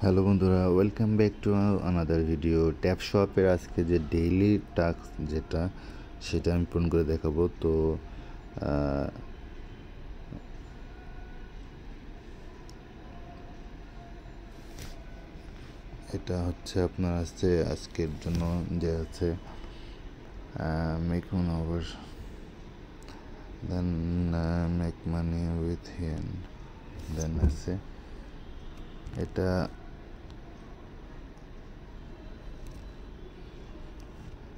Hello বন্ধুরা, welcome back to another video. Tap শপের আজকে যে ডেইলি টাস্ক সেটা আমি পূরণ করে দেখাবো। তো এটা হচ্ছে আপনার আজকের জন্য যে আছে make one hour, then make money with him, then আছে এটা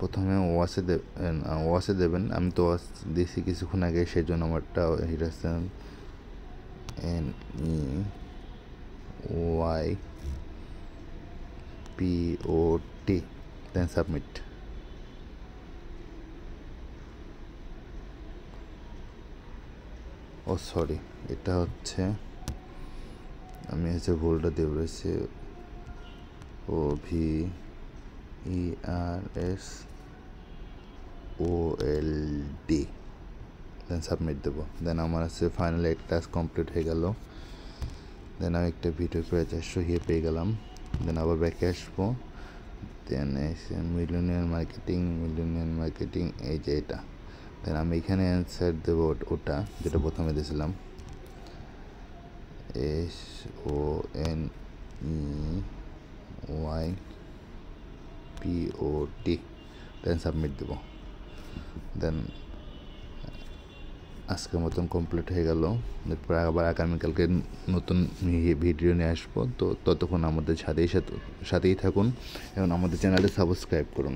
প্রথমে ওয়াশে দেবেন। আমি তো ওয়াশ দিয়েছি কিছুক্ষণ আগে, সেই জন্য আমারটা হিরাসেন NEYPOT, দেন সাবমিট। ও সরি, এটা হচ্ছে আমি ভুলটা দিয়ে বলেছি, OVERSOLD, দেন সাবমিট দেবো। দেন আমার ফাইনালি একটা টাস্ক কমপ্লিট হয়ে গেল। দেন আমি একটা ভিডিও করে 400 পেয়ে গেলাম। দেন আবার ব্যাকে আসবো। দেন মিলিয়নিয়ার মার্কেটিং এই যে এটা। দেন আমি এখানে অ্যান্সার দেবো ওটা যেটা প্রথমে দিয়েছিলাম, SONEYPOT, দেন সাবমিট দেবো। দেন আজকের মতন কমপ্লিট হয়ে গেল। এরপর আবার আগামীকালকে নতুন ভিডিও নিয়ে আসবো। তো ততক্ষণ আমাদের সাথেই থাকুন এবং আমাদের চ্যানেলটি সাবস্ক্রাইব করুন।